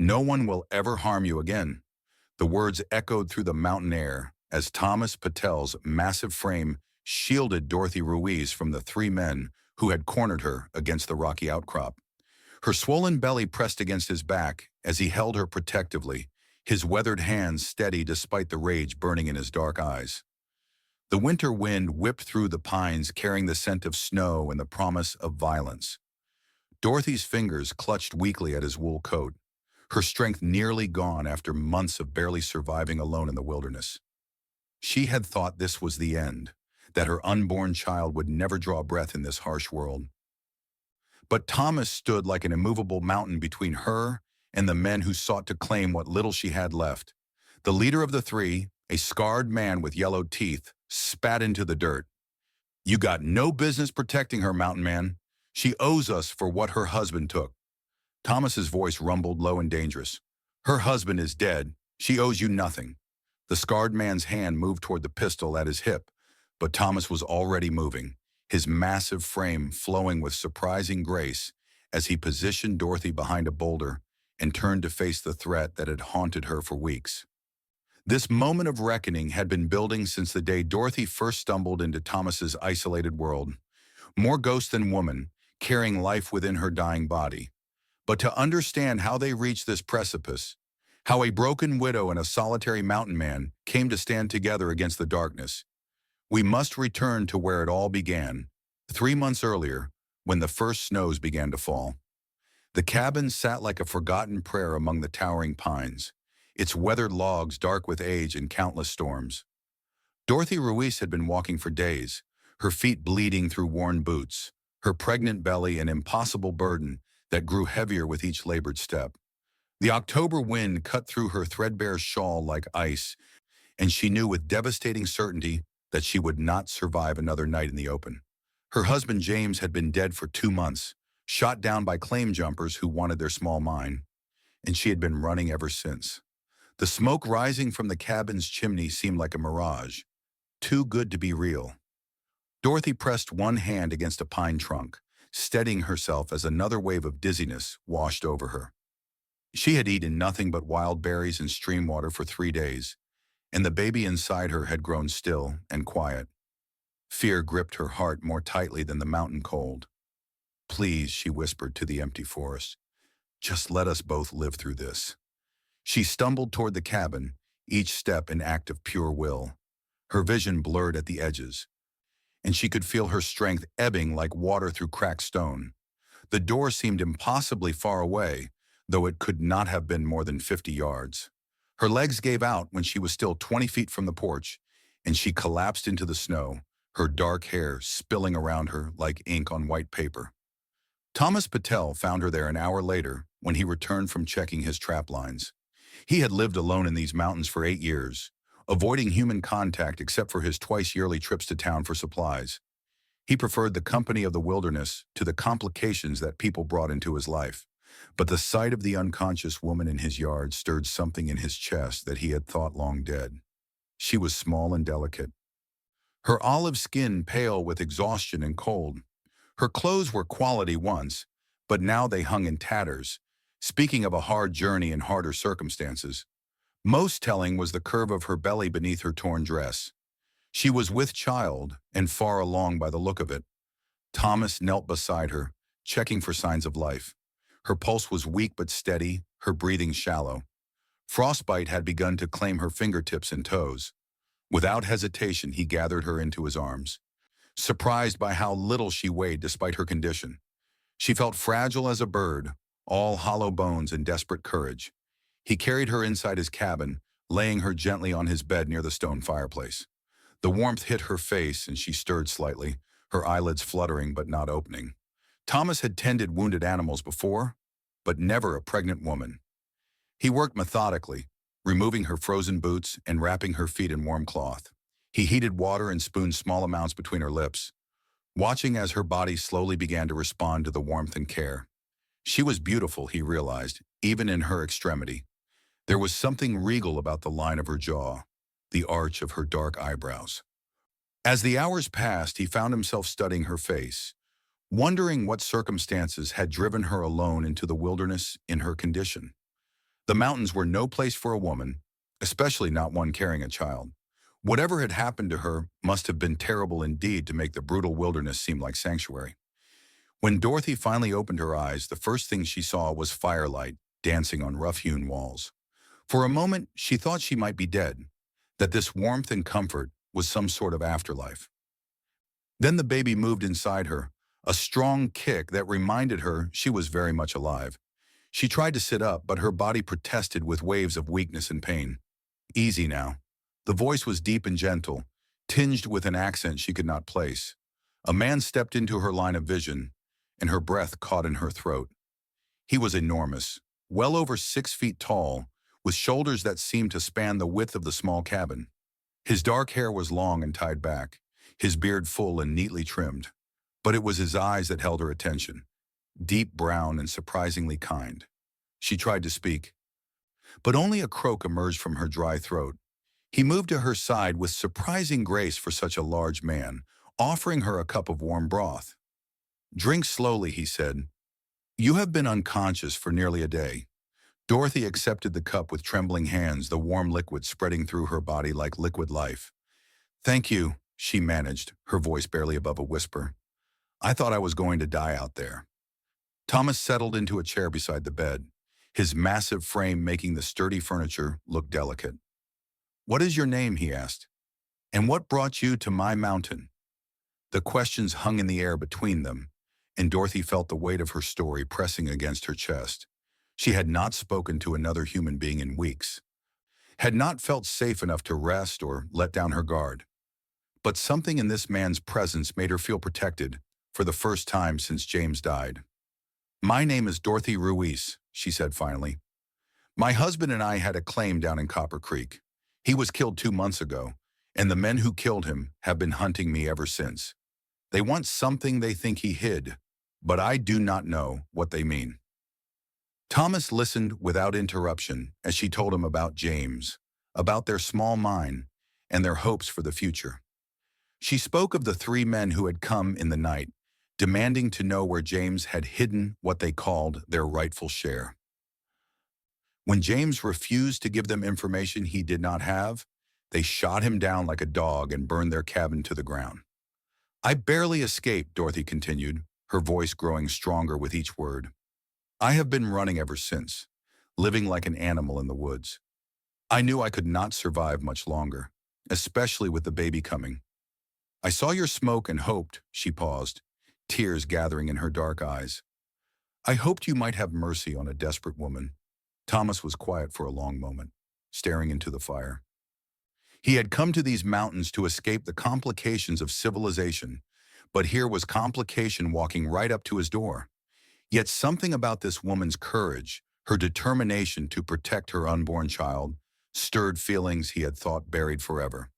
"No one will ever harm you again." The words echoed through the mountain air as Thomas Patel's massive frame shielded Dorothy Ruiz from the three men who had cornered her against the rocky outcrop. Her swollen belly pressed against his back as he held her protectively, his weathered hands steady despite the rage burning in his dark eyes. The winter wind whipped through the pines carrying the scent of snow and the promise of violence. Dorothy's fingers clutched weakly at his wool coat, her strength nearly gone after months of barely surviving alone in the wilderness. She had thought this was the end, that her unborn child would never draw breath in this harsh world. But Thomas stood like an immovable mountain between her and the men who sought to claim what little she had left. The leader of the three, a scarred man with yellowed teeth, spat into the dirt. "You got no business protecting her, mountain man. She owes us for what her husband took." Thomas's voice rumbled low and dangerous. "Her husband is dead. She owes you nothing." The scarred man's hand moved toward the pistol at his hip, but Thomas was already moving, his massive frame flowing with surprising grace as he positioned Dorothy behind a boulder and turned to face the threat that had haunted her for weeks. This moment of reckoning had been building since the day Dorothy first stumbled into Thomas's isolated world, more ghost than woman, carrying life within her dying body. But to understand how they reached this precipice, how a broken widow and a solitary mountain man came to stand together against the darkness, we must return to where it all began, 3 months earlier, when the first snows began to fall. The cabin sat like a forgotten prayer among the towering pines, its weathered logs dark with age and countless storms. Dorothy Ruiz had been walking for days, her feet bleeding through worn boots, her pregnant belly an impossible burden that grew heavier with each labored step. The October wind cut through her threadbare shawl like ice, and she knew with devastating certainty that she would not survive another night in the open. Her husband James had been dead for 2 months, shot down by claim jumpers who wanted their small mine, and she had been running ever since. The smoke rising from the cabin's chimney seemed like a mirage, too good to be real. Dorothy pressed one hand against a pine trunk, steadying herself as another wave of dizziness washed over her. She had eaten nothing but wild berries and stream water for 3 days, and the baby inside her had grown still and quiet. Fear gripped her heart more tightly than the mountain cold. "Please," she whispered to the empty forest, "just let us both live through this." She stumbled toward the cabin, each step an act of pure will. Her vision blurred at the edges, and she could feel her strength ebbing like water through cracked stone. The door seemed impossibly far away, though it could not have been more than 50 yards. Her legs gave out when she was still 20 feet from the porch, and she collapsed into the snow, her dark hair spilling around her like ink on white paper. Thomas Patel found her there an hour later when he returned from checking his trap lines. He had lived alone in these mountains for 8 years, avoiding human contact except for his twice-yearly trips to town for supplies. He preferred the company of the wilderness to the complications that people brought into his life. But the sight of the unconscious woman in his yard stirred something in his chest that he had thought long dead. She was small and delicate, her olive skin pale with exhaustion and cold. Her clothes were quality once, but now they hung in tatters, speaking of a hard journey and harder circumstances. Most telling was the curve of her belly beneath her torn dress. She was with child and far along by the look of it. Thomas knelt beside her, checking for signs of life. Her pulse was weak but steady, her breathing shallow. Frostbite had begun to claim her fingertips and toes. Without hesitation, he gathered her into his arms, surprised by how little she weighed despite her condition. She felt fragile as a bird, all hollow bones and desperate courage. He carried her inside his cabin, laying her gently on his bed near the stone fireplace. The warmth hit her face and she stirred slightly, her eyelids fluttering but not opening. Thomas had tended wounded animals before, but never a pregnant woman. He worked methodically, removing her frozen boots and wrapping her feet in warm cloth. He heated water and spooned small amounts between her lips, watching as her body slowly began to respond to the warmth and care. She was beautiful, he realized, even in her extremity. There was something regal about the line of her jaw, the arch of her dark eyebrows. As the hours passed, he found himself studying her face, wondering what circumstances had driven her alone into the wilderness in her condition. The mountains were no place for a woman, especially not one carrying a child. Whatever had happened to her must have been terrible indeed to make the brutal wilderness seem like sanctuary. When Dorothy finally opened her eyes, the first thing she saw was firelight dancing on rough-hewn walls. For a moment, she thought she might be dead, that this warmth and comfort was some sort of afterlife. Then the baby moved inside her, a strong kick that reminded her she was very much alive. She tried to sit up, but her body protested with waves of weakness and pain. Easy now. The voice was deep and gentle, tinged with an accent she could not place. A man stepped into her line of vision, and her breath caught in her throat. He was enormous, well over 6 feet tall, with shoulders that seemed to span the width of the small cabin. His dark hair was long and tied back, his beard full and neatly trimmed. But it was his eyes that held her attention, deep brown and surprisingly kind. She tried to speak, but only a croak emerged from her dry throat. He moved to her side with surprising grace for such a large man, offering her a cup of warm broth. "Drink slowly," he said. "You have been unconscious for nearly a day." Dorothy accepted the cup with trembling hands, the warm liquid spreading through her body like liquid life. "Thank you," she managed, her voice barely above a whisper. "I thought I was going to die out there." Thomas settled into a chair beside the bed, his massive frame making the sturdy furniture look delicate. "What is your name?" he asked. "And what brought you to my mountain?" The questions hung in the air between them, and Dorothy felt the weight of her story pressing against her chest. She had not spoken to another human being in weeks, had not felt safe enough to rest or let down her guard. But something in this man's presence made her feel protected for the first time since James died. "My name is Dorothy Ruiz," she said finally. "My husband and I had a claim down in Copper Creek. He was killed 2 months ago, and the men who killed him have been hunting me ever since. They want something they think he hid, but I do not know what they mean." Thomas listened without interruption as she told him about James, about their small mine, and their hopes for the future. She spoke of the 3 men who had come in the night, demanding to know where James had hidden what they called their rightful share. When James refused to give them information he did not have, they shot him down like a dog and burned their cabin to the ground. "I barely escaped," Dorothy continued, her voice growing stronger with each word. "I have been running ever since, living like an animal in the woods. I knew I could not survive much longer, especially with the baby coming. I saw your smoke and hoped," she paused, tears gathering in her dark eyes. "I hoped you might have mercy on a desperate woman." Thomas was quiet for a long moment, staring into the fire. He had come to these mountains to escape the complications of civilization, but here was complication walking right up to his door. Yet something about this woman's courage, her determination to protect her unborn child, stirred feelings he had thought buried forever.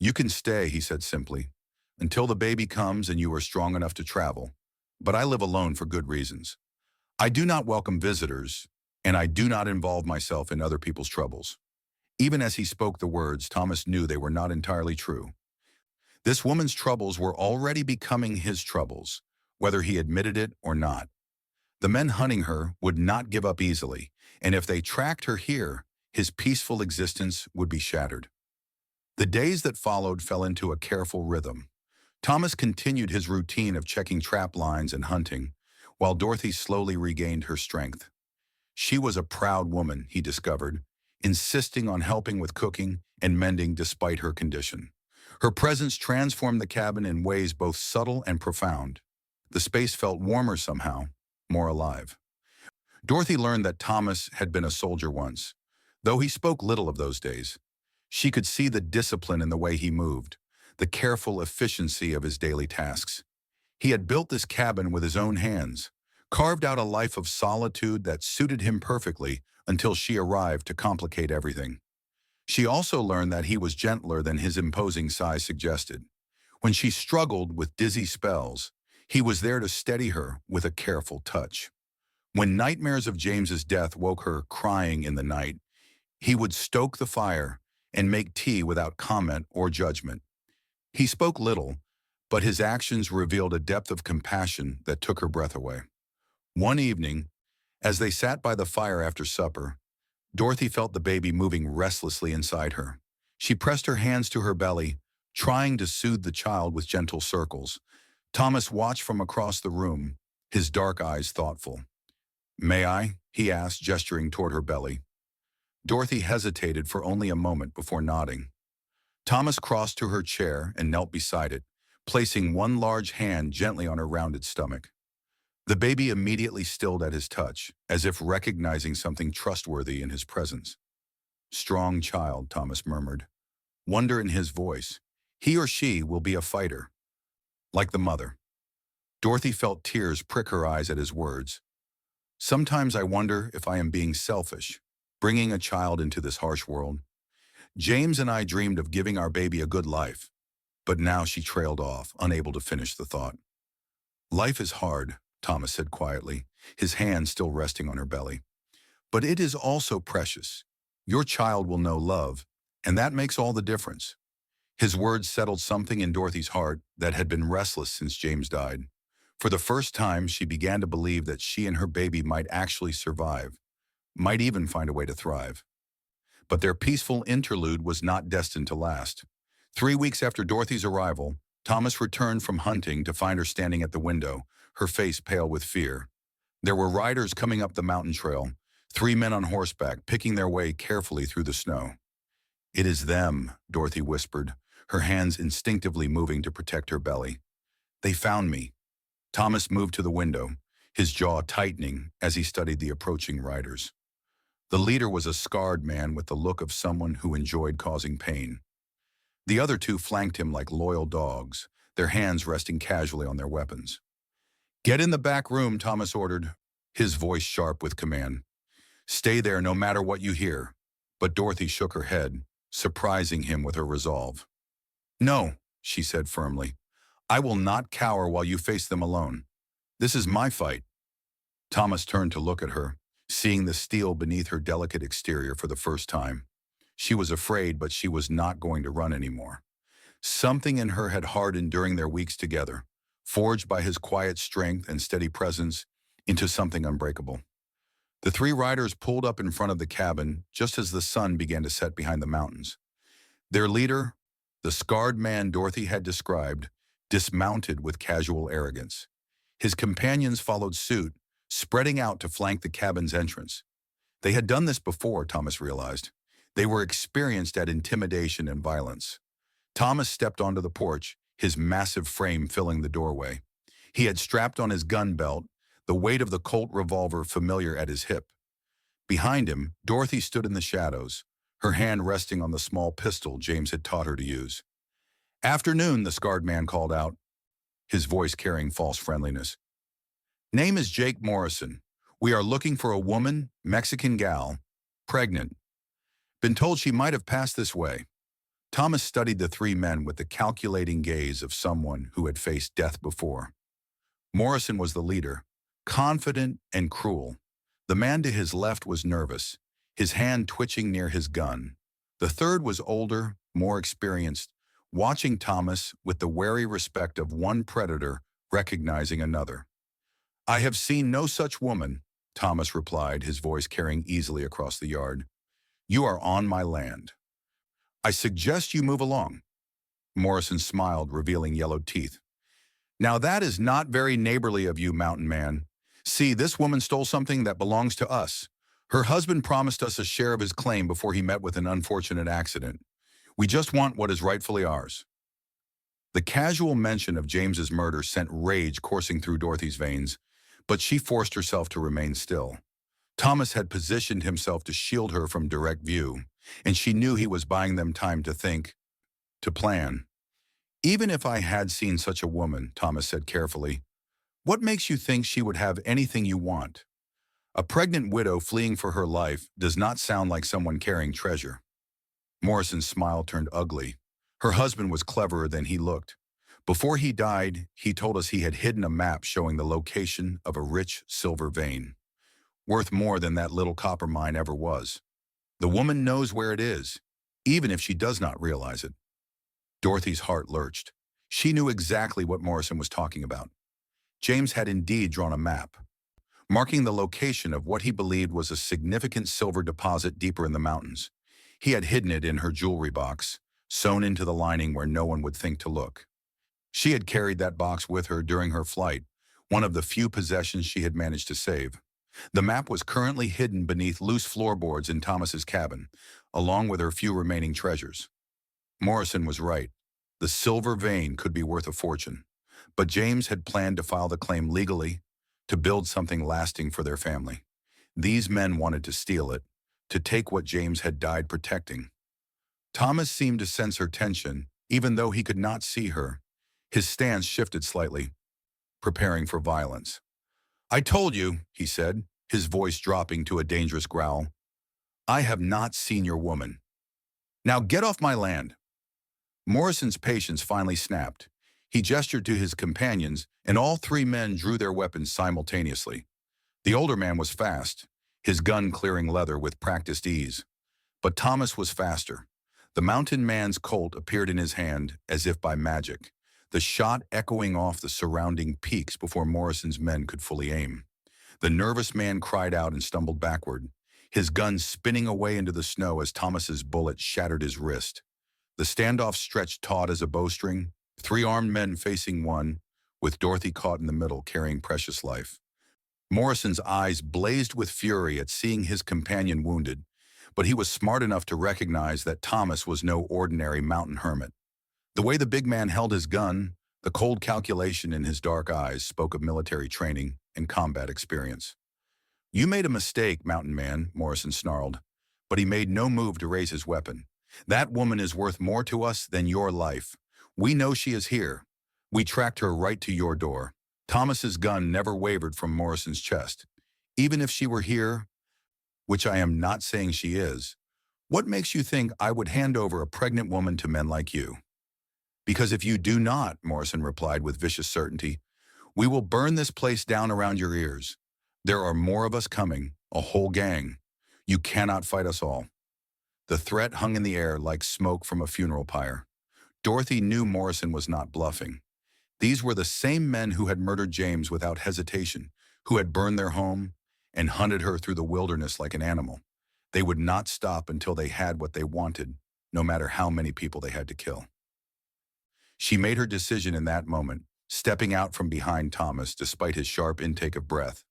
"You can stay," he said simply, "until the baby comes and you are strong enough to travel. But I live alone for good reasons. I do not welcome visitors, and I do not involve myself in other people's troubles." Even as he spoke the words, Thomas knew they were not entirely true. This woman's troubles were already becoming his troubles, whether he admitted it or not. The men hunting her would not give up easily, and if they tracked her here, his peaceful existence would be shattered. The days that followed fell into a careful rhythm. Thomas continued his routine of checking trap lines and hunting, while Dorothy slowly regained her strength. She was a proud woman, he discovered, insisting on helping with cooking and mending despite her condition. Her presence transformed the cabin in ways both subtle and profound. The space felt warmer somehow, more alive. Dorothy learned that Thomas had been a soldier once. Though he spoke little of those days, she could see the discipline in the way he moved, the careful efficiency of his daily tasks. He had built this cabin with his own hands, carved out a life of solitude that suited him perfectly until she arrived to complicate everything. She also learned that he was gentler than his imposing size suggested. When she struggled with dizzy spells, he was there to steady her with a careful touch. When nightmares of James's death woke her crying in the night, he would stoke the fire and make tea without comment or judgment. He spoke little, but his actions revealed a depth of compassion that took her breath away. One evening, as they sat by the fire after supper, Dorothy felt the baby moving restlessly inside her. She pressed her hands to her belly, trying to soothe the child with gentle circles. Thomas watched from across the room, his dark eyes thoughtful. "May I?" he asked, gesturing toward her belly. Dorothy hesitated for only a moment before nodding. Thomas crossed to her chair and knelt beside it, placing one large hand gently on her rounded stomach. The baby immediately stilled at his touch, as if recognizing something trustworthy in his presence. "Strong child," Thomas murmured, wonder in his voice. "He or she will be a fighter, like the mother." Dorothy felt tears prick her eyes at his words. "Sometimes I wonder if I am being selfish, bringing a child into this harsh world. James and I dreamed of giving our baby a good life." But now she trailed off, unable to finish the thought. "Life is hard," Thomas said quietly, his hand still resting on her belly. "But it is also precious. Your child will know love, and that makes all the difference." His words settled something in Dorothy's heart that had been restless since James died. For the first time, she began to believe that she and her baby might actually survive, might even find a way to thrive. But their peaceful interlude was not destined to last. 3 weeks after Dorothy's arrival, Thomas returned from hunting to find her standing at the window, her face pale with fear. There were riders coming up the mountain trail, 3 men on horseback, picking their way carefully through the snow. "It is them," Dorothy whispered, her hands instinctively moving to protect her belly. "They found me." Thomas moved to the window, his jaw tightening as he studied the approaching riders. The leader was a scarred man with the look of someone who enjoyed causing pain. The other two flanked him like loyal dogs, their hands resting casually on their weapons. "Get in the back room," Thomas ordered, his voice sharp with command. "Stay there no matter what you hear." But Dorothy shook her head, surprising him with her resolve. "No," she said firmly. "I will not cower while you face them alone. This is my fight." Thomas turned to look at her, seeing the steel beneath her delicate exterior for the first time. She was afraid, but she was not going to run anymore. Something in her had hardened during their weeks together, forged by his quiet strength and steady presence into something unbreakable. The 3 riders pulled up in front of the cabin just as the sun began to set behind the mountains. Their leader, the scarred man Dorothy had described, dismounted with casual arrogance. His companions followed suit, spreading out to flank the cabin's entrance. They had done this before, Thomas realized. They were experienced at intimidation and violence. Thomas stepped onto the porch, his massive frame filling the doorway. He had strapped on his gun belt, the weight of the Colt revolver familiar at his hip. Behind him, Dorothy stood in the shadows, her hand resting on the small pistol James had taught her to use. "Afternoon," the scarred man called out, his voice carrying false friendliness. "Name is Jake Morrison. We are looking for a woman, Mexican gal, pregnant. Been told she might have passed this way." Thomas studied the 3 men with the calculating gaze of someone who had faced death before. Morrison was the leader, confident and cruel. The man to his left was nervous, his hand twitching near his gun. The third was older, more experienced, watching Thomas with the wary respect of one predator recognizing another. "I have seen no such woman," Thomas replied, his voice carrying easily across the yard. "You are on my land. I suggest you move along." Morrison smiled, revealing yellowed teeth. "Now that is not very neighborly of you, mountain man. See, this woman stole something that belongs to us. Her husband promised us a share of his claim before he met with an unfortunate accident. We just want what is rightfully ours." The casual mention of James's murder sent rage coursing through Dorothy's veins, but she forced herself to remain still. Thomas had positioned himself to shield her from direct view, and she knew he was buying them time to think, to plan. "Even if I had seen such a woman," Thomas said carefully, "what makes you think she would have anything you want? A pregnant widow fleeing for her life does not sound like someone carrying treasure." Morrison's smile turned ugly. Her husband was cleverer than he looked. Before he died, he told us he had hidden a map showing the location of a rich silver vein, worth more than that little copper mine ever was. The woman knows where it is, even if she does not realize it. Dorothy's heart lurched. She knew exactly what Morrison was talking about. James had indeed drawn a map. marking the location of what he believed was a significant silver deposit deeper in the mountains. He had hidden it in her jewelry box, sewn into the lining where no one would think to look. She had carried that box with her during her flight, one of the few possessions she had managed to save. The map was currently hidden beneath loose floorboards in Thomas's cabin, along with her few remaining treasures. Morrison was right. The silver vein could be worth a fortune. But James had planned to file the claim legally, to build something lasting for their family. These men wanted to steal it, to take what James had died protecting. Thomas seemed to sense her tension, even though he could not see her. His stance shifted slightly, preparing for violence. "I told you," he said, his voice dropping to a dangerous growl. "I have not seen your woman. Now get off my land." Morrison's patience finally snapped. He gestured to his companions, and all three men drew their weapons simultaneously. The older man was fast, his gun clearing leather with practiced ease. But Thomas was faster. The mountain man's Colt appeared in his hand as if by magic, the shot echoing off the surrounding peaks before Morrison's men could fully aim. The nervous man cried out and stumbled backward, his gun spinning away into the snow as Thomas's bullet shattered his wrist. The standoff stretched taut as a bowstring, three armed men facing one, with Dorothy caught in the middle carrying precious life. Morrison's eyes blazed with fury at seeing his companion wounded, but he was smart enough to recognize that Thomas was no ordinary mountain hermit. The way the big man held his gun, the cold calculation in his dark eyes spoke of military training and combat experience. "You made a mistake, mountain man," Morrison snarled, but he made no move to raise his weapon. "That woman is worth more to us than your life. We know she is here. We tracked her right to your door." Thomas's gun never wavered from Morrison's chest. "Even if she were here, which I am not saying she is, what makes you think I would hand over a pregnant woman to men like you?" "Because if you do not," Morrison replied with vicious certainty, "we will burn this place down around your ears. There are more of us coming, a whole gang. You cannot fight us all." The threat hung in the air like smoke from a funeral pyre. Dorothy knew Morrison was not bluffing. These were the same men who had murdered James without hesitation, who had burned their home and hunted her through the wilderness like an animal. They would not stop until they had what they wanted, no matter how many people they had to kill. She made her decision in that moment, stepping out from behind Thomas despite his sharp intake of breath.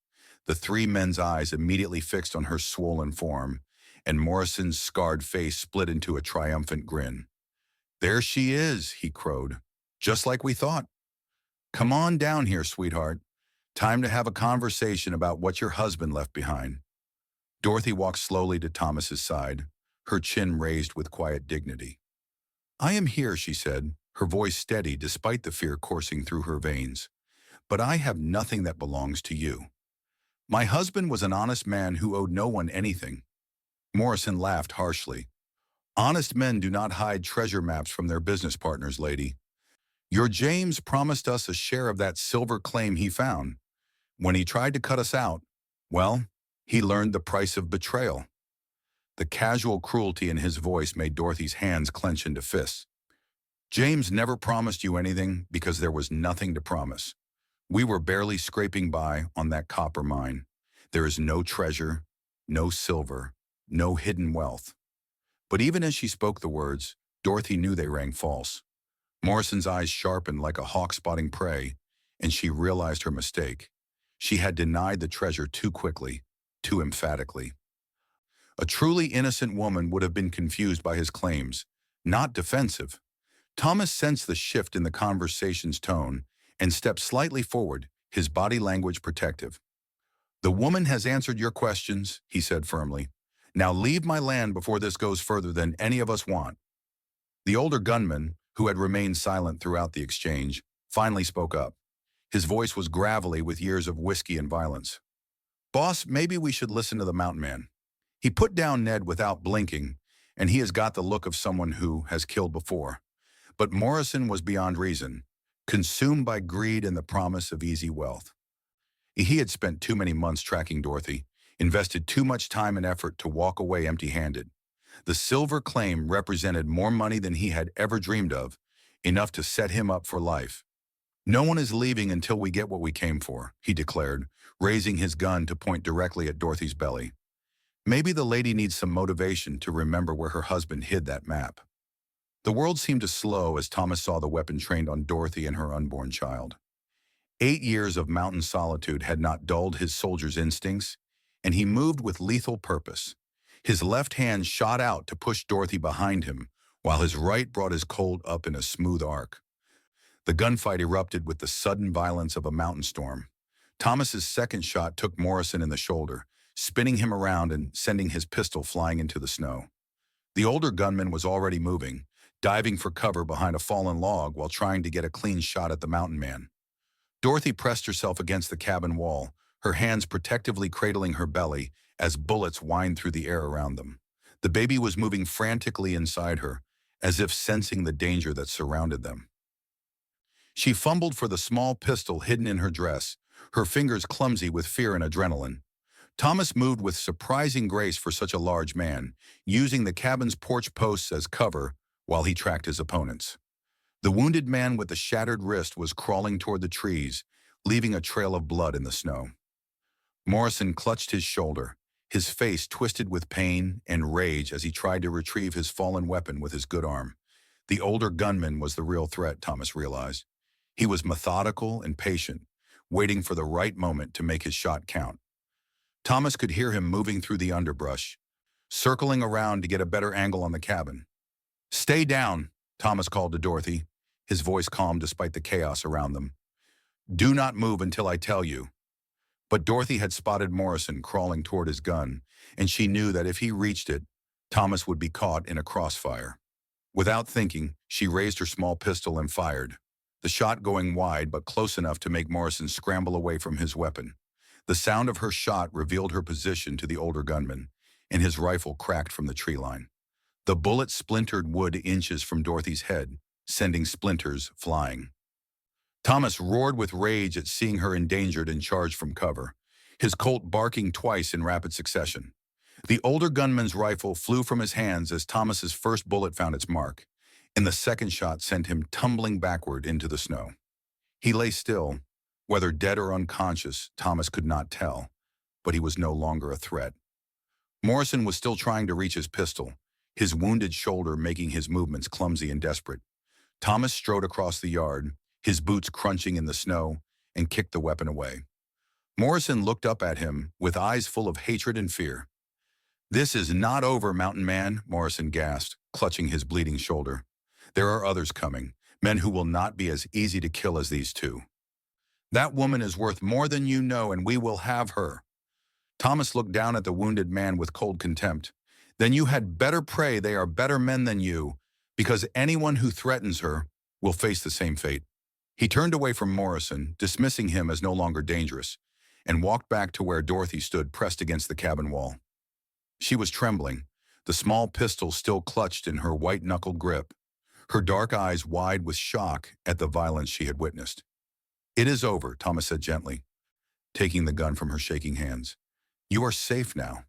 The three men's eyes immediately fixed on her swollen form, and Morrison's scarred face split into a triumphant grin. "There she is," he crowed, "just like we thought. Come on down here, sweetheart. Time to have a conversation about what your husband left behind." Dorothy walked slowly to Thomas's side, her chin raised with quiet dignity. "I am here," she said, her voice steady despite the fear coursing through her veins. "But I have nothing that belongs to you. My husband was an honest man who owed no one anything." Morrison laughed harshly. "Honest men do not hide treasure maps from their business partners, lady. Your James promised us a share of that silver claim he found. When he tried to cut us out, well, he learned the price of betrayal." The casual cruelty in his voice made Dorothy's hands clench into fists. "James never promised you anything because there was nothing to promise. We were barely scraping by on that copper mine. There is no treasure, no silver, no hidden wealth." But even as she spoke the words, Dorothy knew they rang false. Morrison's eyes sharpened like a hawk spotting prey, and she realized her mistake. She had denied the treasure too quickly, too emphatically. A truly innocent woman would have been confused by his claims, not defensive. Thomas sensed the shift in the conversation's tone and stepped slightly forward, his body language protective. "The woman has answered your questions," he said firmly. "Now leave my land before this goes further than any of us want." The older gunman, who had remained silent throughout the exchange, finally spoke up. His voice was gravelly with years of whiskey and violence. "Boss, maybe we should listen to the mountain man. He put down Ned without blinking, and he has got the look of someone who has killed before." But Morrison was beyond reason, consumed by greed and the promise of easy wealth. He had spent too many months tracking Dorothy, invested too much time and effort to walk away empty-handed. The silver claim represented more money than he had ever dreamed of, enough to set him up for life. No one is leaving until we get what we came for, he declared, raising his gun to point directly at Dorothy's belly. Maybe the lady needs some motivation to remember where her husband hid that map. The world seemed to slow as Thomas saw the weapon trained on Dorothy and her unborn child. 8 years of mountain solitude had not dulled his soldier's instincts, and he moved with lethal purpose. His left hand shot out to push Dorothy behind him, while his right brought his Colt up in a smooth arc. The gunfight erupted with the sudden violence of a mountain storm. Thomas's second shot took Morrison in the shoulder, spinning him around and sending his pistol flying into the snow. The older gunman was already moving, diving for cover behind a fallen log while trying to get a clean shot at the mountain man. Dorothy pressed herself against the cabin wall, her hands protectively cradling her belly as bullets whined through the air around them. The baby was moving frantically inside her, as if sensing the danger that surrounded them. She fumbled for the small pistol hidden in her dress, her fingers clumsy with fear and adrenaline. Thomas moved with surprising grace for such a large man, using the cabin's porch posts as cover while he tracked his opponents. The wounded man with the shattered wrist was crawling toward the trees, leaving a trail of blood in the snow. Morrison clutched his shoulder, his face twisted with pain and rage as he tried to retrieve his fallen weapon with his good arm. The older gunman was the real threat, Thomas realized. He was methodical and patient, waiting for the right moment to make his shot count. Thomas could hear him moving through the underbrush, circling around to get a better angle on the cabin. "Stay down," Thomas called to Dorothy, his voice calm despite the chaos around them. "Do not move until I tell you." But Dorothy had spotted Morrison crawling toward his gun, and she knew that if he reached it, Thomas would be caught in a crossfire. Without thinking, she raised her small pistol and fired, the shot going wide but close enough to make Morrison scramble away from his weapon. The sound of her shot revealed her position to the older gunman, and his rifle cracked from the tree line. The bullet splintered wood inches from Dorothy's head, sending splinters flying. Thomas roared with rage at seeing her endangered and charged from cover, his Colt barking twice in rapid succession. The older gunman's rifle flew from his hands as Thomas's first bullet found its mark, and the second shot sent him tumbling backward into the snow. He lay still, whether dead or unconscious, Thomas could not tell, but he was no longer a threat. Morrison was still trying to reach his pistol, his wounded shoulder making his movements clumsy and desperate. Thomas strode across the yard, his boots crunching in the snow, and kicked the weapon away. Morrison looked up at him with eyes full of hatred and fear. "This is not over, mountain man," Morrison gasped, clutching his bleeding shoulder. "There are others coming, men who will not be as easy to kill as these two. That woman is worth more than you know, and we will have her." Thomas looked down at the wounded man with cold contempt. "Then you had better pray they are better men than you, because anyone who threatens her will face the same fate." He turned away from Morrison, dismissing him as no longer dangerous, and walked back to where Dorothy stood pressed against the cabin wall. She was trembling, the small pistol still clutched in her white-knuckled grip, her dark eyes wide with shock at the violence she had witnessed. "It is over," Thomas said gently, taking the gun from her shaking hands. "You are safe now."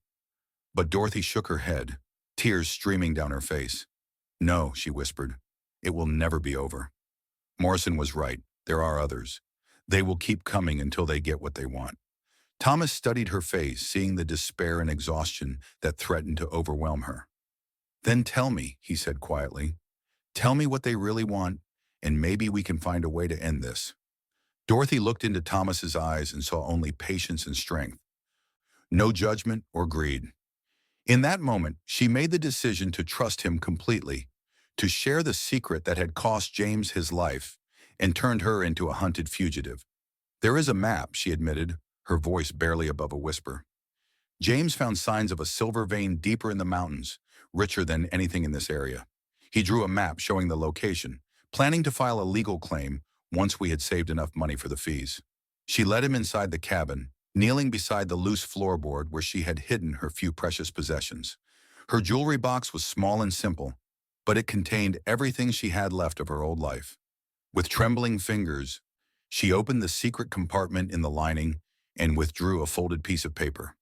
But Dorothy shook her head, tears streaming down her face. "No," she whispered, "it will never be over." Morrison was right. There are others. They will keep coming until they get what they want. Thomas studied her face, seeing the despair and exhaustion that threatened to overwhelm her. "Then tell me," he said quietly. "Tell me what they really want, and maybe we can find a way to end this." Dorothy looked into Thomas's eyes and saw only patience and strength. No judgment or greed. In that moment, she made the decision to trust him completely, to share the secret that had cost James his life and turned her into a hunted fugitive. "There is a map," she admitted, her voice barely above a whisper. "James found signs of a silver vein deeper in the mountains, richer than anything in this area. He drew a map showing the location, planning to file a legal claim once we had saved enough money for the fees." She led him inside the cabin, kneeling beside the loose floorboard where she had hidden her few precious possessions. Her jewelry box was small and simple, but it contained everything she had left of her old life. With trembling fingers, she opened the secret compartment in the lining and withdrew a folded piece of paper.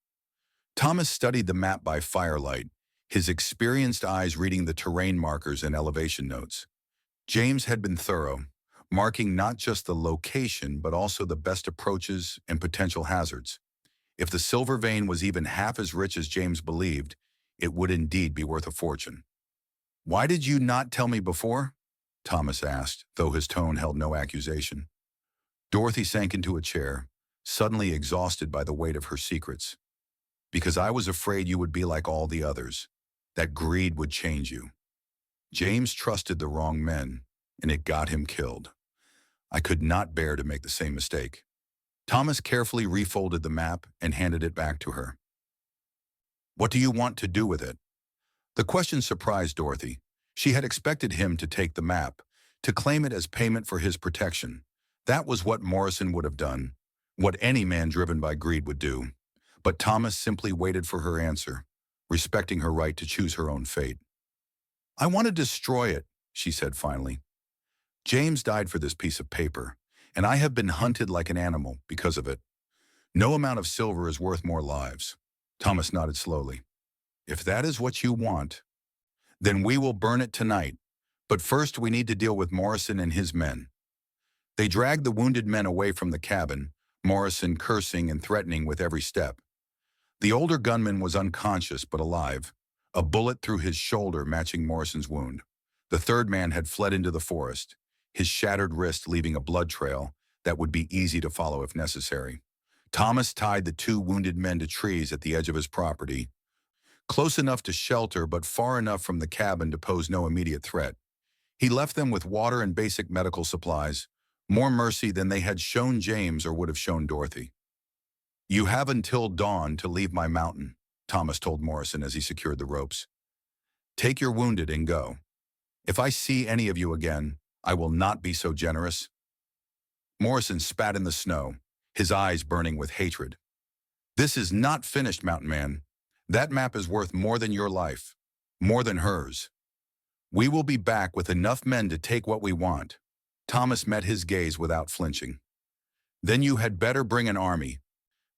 Thomas studied the map by firelight, his experienced eyes reading the terrain markers and elevation notes. James had been thorough, marking not just the location but also the best approaches and potential hazards. If the silver vein was even half as rich as James believed, it would indeed be worth a fortune. "Why did you not tell me before?" Thomas asked, though his tone held no accusation. Dorothy sank into a chair, suddenly exhausted by the weight of her secrets. "Because I was afraid you would be like all the others, that greed would change you. James trusted the wrong men, and it got him killed. I could not bear to make the same mistake." Thomas carefully refolded the map and handed it back to her. "What do you want to do with it?" The question surprised Dorothy. She had expected him to take the map, to claim it as payment for his protection. That was what Morrison would have done, what any man driven by greed would do. But Thomas simply waited for her answer, respecting her right to choose her own fate. "I want to destroy it," she said finally. "James died for this piece of paper, and I have been hunted like an animal because of it. No amount of silver is worth more lives." Thomas nodded slowly. "If that is what you want, then we will burn it tonight. But first we need to deal with Morrison and his men." They dragged the wounded men away from the cabin, Morrison cursing and threatening with every step. The older gunman was unconscious but alive, a bullet through his shoulder matching Morrison's wound. The third man had fled into the forest, his shattered wrist leaving a blood trail that would be easy to follow if necessary. Thomas tied the two wounded men to trees at the edge of his property, close enough to shelter but far enough from the cabin to pose no immediate threat. He left them with water and basic medical supplies, more mercy than they had shown James or would have shown Dorothy. "You have until dawn to leave my mountain," Thomas told Morrison as he secured the ropes. "Take your wounded and go. If I see any of you again, I will not be so generous." Morrison spat in the snow, his eyes burning with hatred. "This is not finished, Mountain Man. That map is worth more than your life, more than hers. We will be back with enough men to take what we want." Thomas met his gaze without flinching. "Then you had better bring an army,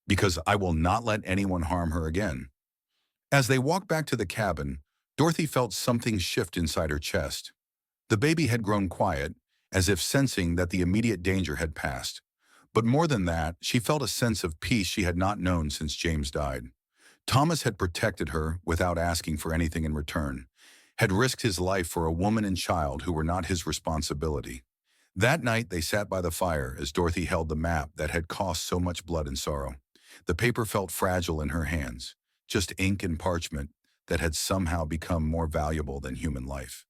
because I will not let anyone harm her again." As they walked back to the cabin, Dorothy felt something shift inside her chest. The baby had grown quiet, as if sensing that the immediate danger had passed. But more than that, she felt a sense of peace she had not known since James died. Thomas had protected her without asking for anything in return, had risked his life for a woman and child who were not his responsibility. That night they sat by the fire as Dorothy held the map that had cost so much blood and sorrow. The paper felt fragile in her hands, just ink and parchment that had somehow become more valuable than human life.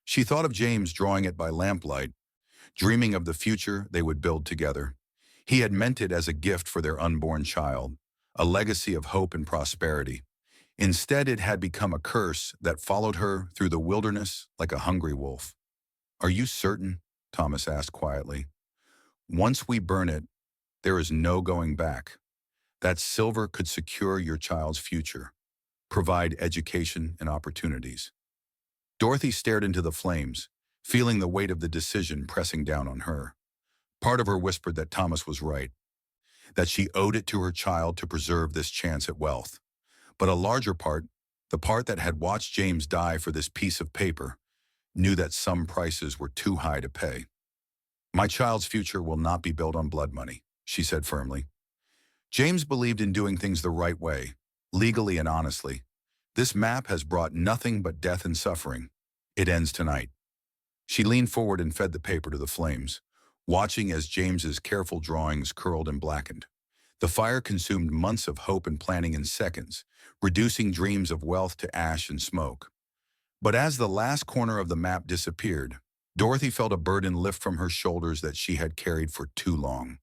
She thought of James drawing it by lamplight, dreaming of the future they would build together. He had meant it as a gift for their unborn child, a legacy of hope and prosperity. Instead, it had become a curse that followed her through the wilderness like a hungry wolf. "Are you certain?" Thomas asked quietly. "Once we burn it, there is no going back. That silver could secure your child's future, provide education and opportunities." Dorothy stared into the flames, feeling the weight of the decision pressing down on her. Part of her whispered that Thomas was right, that she owed it to her child to preserve this chance at wealth. But a larger part, the part that had watched James die for this piece of paper, knew that some prices were too high to pay. "My child's future will not be built on blood money," she said firmly. "James believed in doing things the right way, legally and honestly. This map has brought nothing but death and suffering. It ends tonight." She leaned forward and fed the paper to the flames, watching as James's careful drawings curled and blackened. The fire consumed months of hope and planning in seconds, reducing dreams of wealth to ash and smoke. But as the last corner of the map disappeared, Dorothy felt a burden lift from her shoulders that she had carried for too long.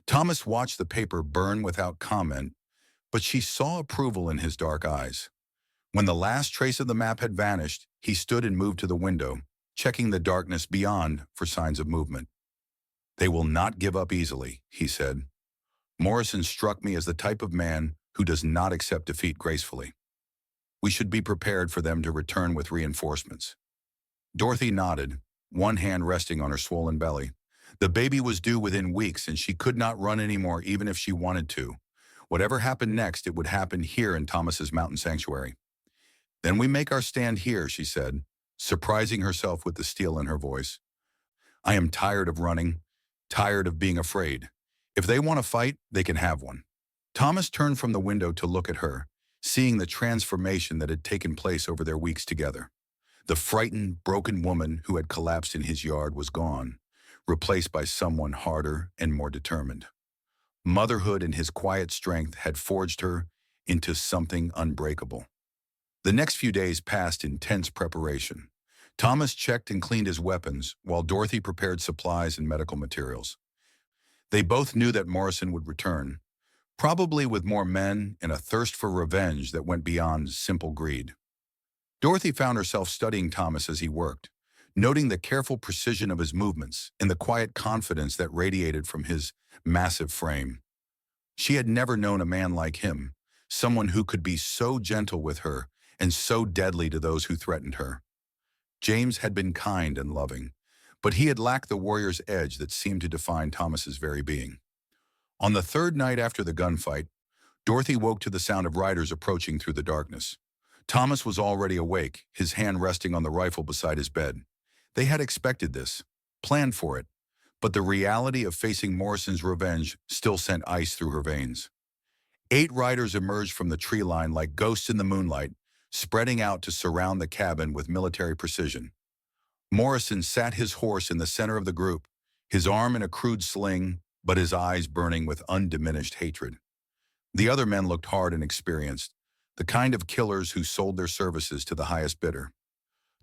Thomas watched the paper burn without comment, but she saw approval in his dark eyes. When the last trace of the map had vanished, he stood and moved to the window, checking the darkness beyond for signs of movement. "They will not give up easily," he said. "Morrison struck me as the type of man who does not accept defeat gracefully. We should be prepared for them to return with reinforcements." Dorothy nodded, one hand resting on her swollen belly. The baby was due within weeks, and she could not run anymore even if she wanted to. Whatever happened next, it would happen here in Thomas's mountain sanctuary. "Then we make our stand here," she said, surprising herself with the steel in her voice. I am tired of running, tired of being afraid. If they want to fight, they can have one. Thomas turned from the window to look at her, seeing the transformation that had taken place over their weeks together. The frightened, broken woman who had collapsed in his yard was gone, replaced by someone harder and more determined. Motherhood and his quiet strength had forged her into something unbreakable. The next few days passed in tense preparation. Thomas checked and cleaned his weapons, while Dorothy prepared supplies and medical materials. They both knew that Morrison would return, probably with more men and a thirst for revenge that went beyond simple greed. Dorothy found herself studying Thomas as he worked, noting the careful precision of his movements and the quiet confidence that radiated from his massive frame. She had never known a man like him, someone who could be so gentle with her and so deadly to those who threatened her. James had been kind and loving, but he had lacked the warrior's edge that seemed to define Thomas's very being. On the third night after the gunfight, Dorothy woke to the sound of riders approaching through the darkness. Thomas was already awake, his hand resting on the rifle beside his bed. They had expected this, planned for it, but the reality of facing Morrison's revenge still sent ice through her veins. 8 riders emerged from the tree line like ghosts in the moonlight, spreading out to surround the cabin with military precision. Morrison sat his horse in the center of the group, his arm in a crude sling, but his eyes burning with undiminished hatred. The other men looked hard and experienced, the kind of killers who sold their services to the highest bidder.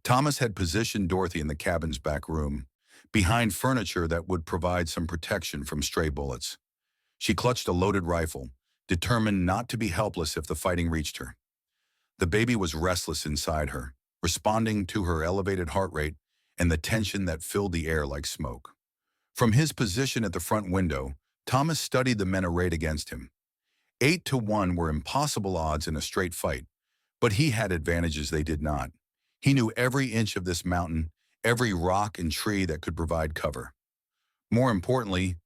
Thomas had positioned Dorothy in the cabin's back room, behind furniture that would provide some protection from stray bullets. She clutched a loaded rifle, determined not to be helpless if the fighting reached her. The baby was restless inside her, responding to her elevated heart rate and the tension that filled the air like smoke. From his position at the front window, Thomas studied the men arrayed against him. 8-1 were impossible odds in a straight fight, but he had advantages they did not. He knew every inch of this mountain, every rock and tree that could provide cover. More importantly,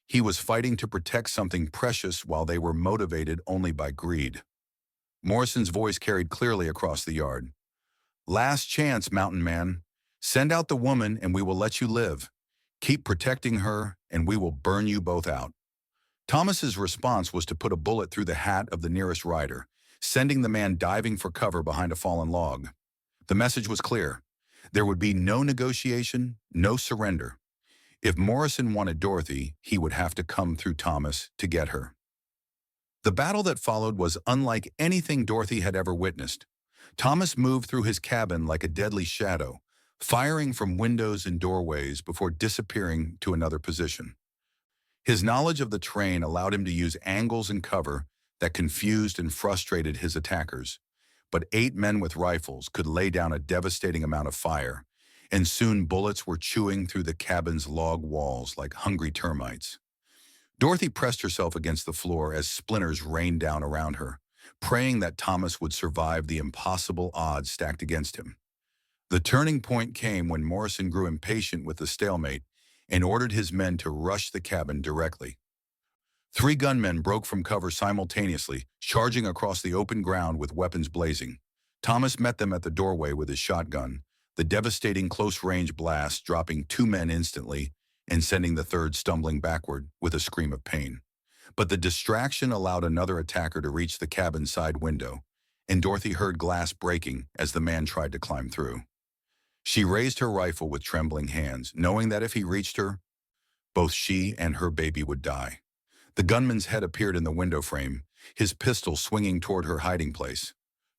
he was fighting to protect something precious while they were motivated only by greed. Morrison's voice carried clearly across the yard. "Last chance, mountain man. Send out the woman and we will let you live. Keep protecting her and we will burn you both out." Thomas's response was to put a bullet through the hat of the nearest rider, sending the man diving for cover behind a fallen log. The message was clear. There would be no negotiation, no surrender. If Morrison wanted Dorothy, he would have to come through Thomas to get her. The battle that followed was unlike anything Dorothy had ever witnessed. Thomas moved through his cabin like a deadly shadow, firing from windows and doorways before disappearing to another position. His knowledge of the terrain allowed him to use angles and cover that confused and frustrated his attackers. But 8 men with rifles could lay down a devastating amount of fire, and soon bullets were chewing through the cabin's log walls like hungry termites. Dorothy pressed herself against the floor as splinters rained down around her, praying that Thomas would survive the impossible odds stacked against him. The turning point came when Morrison grew impatient with the stalemate and ordered his men to rush the cabin directly. 3 gunmen broke from cover simultaneously, charging across the open ground with weapons blazing. Thomas met them at the doorway with his shotgun, the devastating close-range blast dropping 2 men instantly and sending the third stumbling backward with a scream of pain. But the distraction allowed another attacker to reach the cabin's side window, and Dorothy heard glass breaking as the man tried to climb through. She raised her rifle with trembling hands, knowing that if he reached her, both she and her baby would die. The gunman's head appeared in the window frame, his pistol swinging toward her hiding place.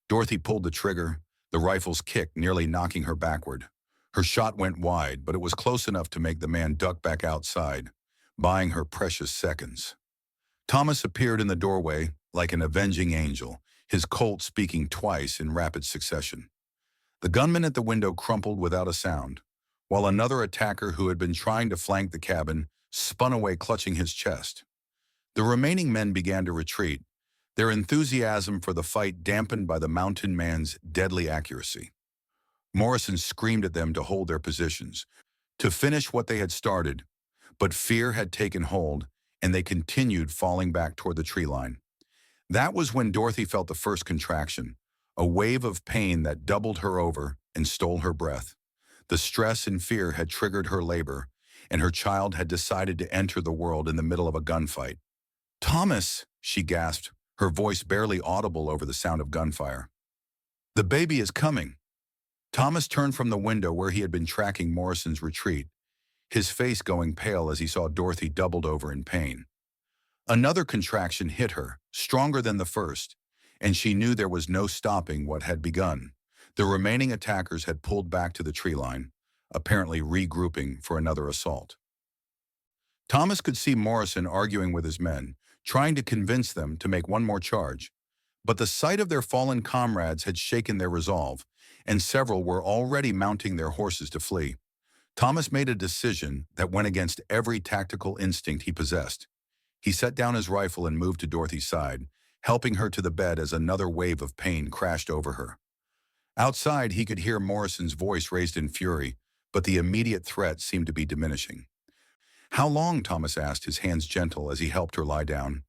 Dorothy pulled the trigger, the rifle's kick nearly knocking her backward. Her shot went wide, but it was close enough to make the man duck back outside, buying her precious seconds. Thomas appeared in the doorway like an avenging angel, his Colt speaking twice in rapid succession. The gunman at the window crumpled without a sound, while another attacker who had been trying to flank the cabin spun away clutching his chest. The remaining men began to retreat, their enthusiasm for the fight dampened by the mountain man's deadly accuracy. Morrison screamed at them to hold their positions, to finish what they had started, but fear had taken hold, and they continued falling back toward the tree line. That was when Dorothy felt the first contraction, a wave of pain that doubled her over and stole her breath. The stress and fear had triggered her labor, and her child had decided to enter the world in the middle of a gunfight. "Thomas," she gasped, her voice barely audible over the sound of gunfire. "The baby is coming." Thomas turned from the window where he had been tracking Morrison's retreat, his face going pale as he saw Dorothy doubled over in pain. Another contraction hit her, stronger than the first, and she knew there was no stopping what had begun. The remaining attackers had pulled back to the tree line, apparently regrouping for another assault. Thomas could see Morrison arguing with his men, trying to convince them to make one more charge. But the sight of their fallen comrades had shaken their resolve, and several were already mounting their horses to flee. Thomas made a decision that went against every tactical instinct he possessed. He set down his rifle and moved to Dorothy's side, helping her to the bed as another wave of pain crashed over her. Outside, he could hear Morrison's voice raised in fury, but the immediate threat seemed to be diminishing. "How long?" Thomas asked, his hands gentle as he helped her lie down.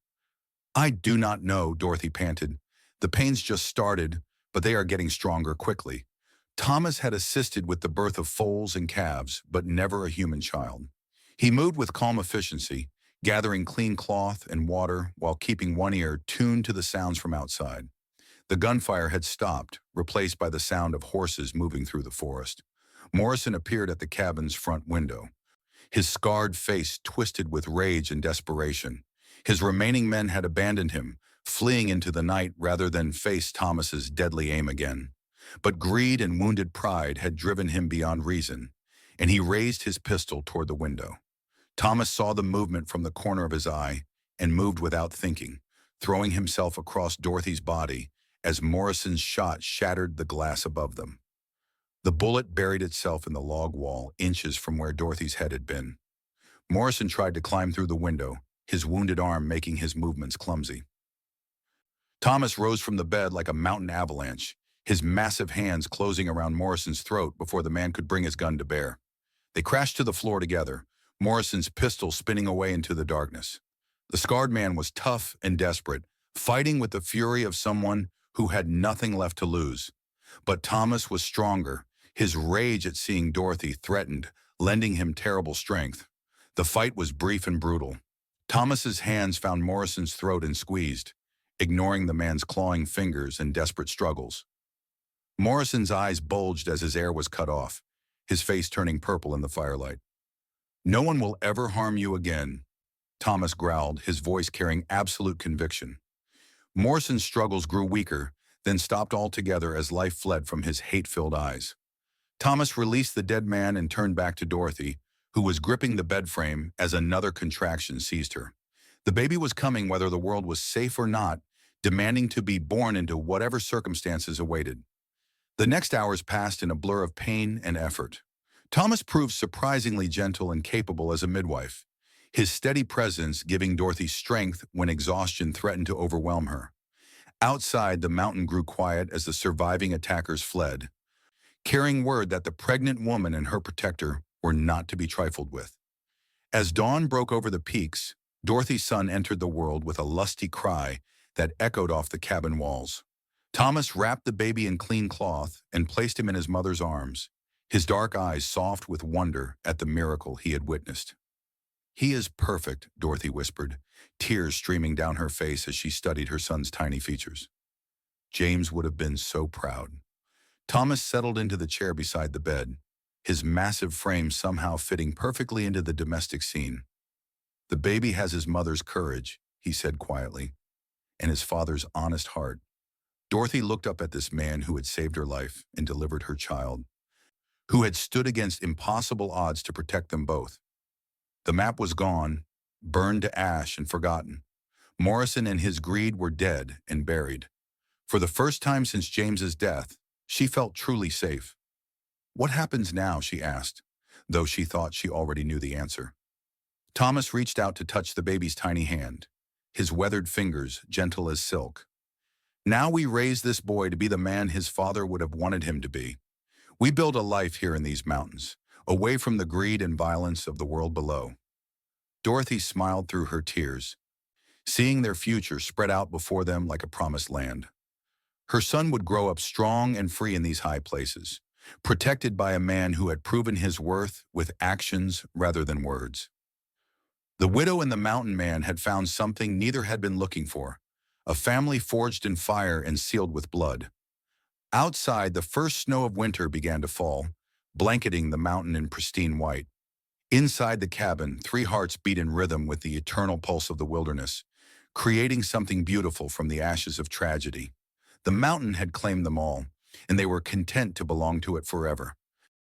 "I do not know," Dorothy panted. "The pains just started, but they are getting stronger quickly." Thomas had assisted with the birth of foals and calves, but never a human child. He moved with calm efficiency, gathering clean cloth and water while keeping one ear tuned to the sounds from outside. The gunfire had stopped, replaced by the sound of horses moving through the forest. Morrison appeared at the cabin's front window, his scarred face twisted with rage and desperation. His remaining men had abandoned him, fleeing into the night rather than face Thomas's deadly aim again. But greed and wounded pride had driven him beyond reason, and he raised his pistol toward the window. Thomas saw the movement from the corner of his eye and moved without thinking, throwing himself across Dorothy's body as Morrison's shot shattered the glass above them. The bullet buried itself in the log wall, inches from where Dorothy's head had been. Morrison tried to climb through the window, his wounded arm making his movements clumsy. Thomas rose from the bed like a mountain avalanche, his massive hands closing around Morrison's throat before the man could bring his gun to bear. They crashed to the floor together, Morrison's pistol spinning away into the darkness. The scarred man was tough and desperate, fighting with the fury of someone who had nothing left to lose. But Thomas was stronger, his rage at seeing Dorothy threatened, lending him terrible strength. The fight was brief and brutal. Thomas's hands found Morrison's throat and squeezed, ignoring the man's clawing fingers and desperate struggles. Morrison's eyes bulged as his air was cut off, his face turning purple in the firelight. "No one will ever harm you again," Thomas growled, his voice carrying absolute conviction. Morrison's struggles grew weaker, then stopped altogether as life fled from his hate-filled eyes. Thomas released the dead man and turned back to Dorothy, who was gripping the bed frame as another contraction seized her. The baby was coming whether the world was safe or not, demanding to be born into whatever circumstances awaited. The next hours passed in a blur of pain and effort. Thomas proved surprisingly gentle and capable as a midwife, his steady presence giving Dorothy strength when exhaustion threatened to overwhelm her. Outside, the mountain grew quiet as the surviving attackers fled, carrying word that the pregnant woman and her protector were not to be trifled with. As dawn broke over the peaks, Dorothy's son entered the world with a lusty cry that echoed off the cabin walls. Thomas wrapped the baby in clean cloth and placed him in his mother's arms, his dark eyes soft with wonder at the miracle he had witnessed. "He is perfect," Dorothy whispered, tears streaming down her face as she studied her son's tiny features. James would have been so proud. Thomas settled into the chair beside the bed, his massive frame somehow fitting perfectly into the domestic scene. "The baby has his mother's courage," he said quietly, "and his father's honest heart." Dorothy looked up at this man who had saved her life and delivered her child, who had stood against impossible odds to protect them both. The map was gone, burned to ash and forgotten. Morrison and his greed were dead and buried. For the first time since James's death, she felt truly safe. "What happens now?" she asked, though she thought she already knew the answer. Thomas reached out to touch the baby's tiny hand, his weathered fingers gentle as silk. "Now we raise this boy to be the man his father would have wanted him to be. We build a life here in these mountains, away from the greed and violence of the world below." Dorothy smiled through her tears, seeing their future spread out before them like a promised land. Her son would grow up strong and free in these high places, protected by a man who had proven his worth with actions rather than words. The widow and the mountain man had found something neither had been looking for, a family forged in fire and sealed with blood. Outside, the first snow of winter began to fall, blanketing the mountain in pristine white. Inside the cabin, three hearts beat in rhythm with the eternal pulse of the wilderness, creating something beautiful from the ashes of tragedy. The mountain had claimed them all, and they were content to belong to it forever.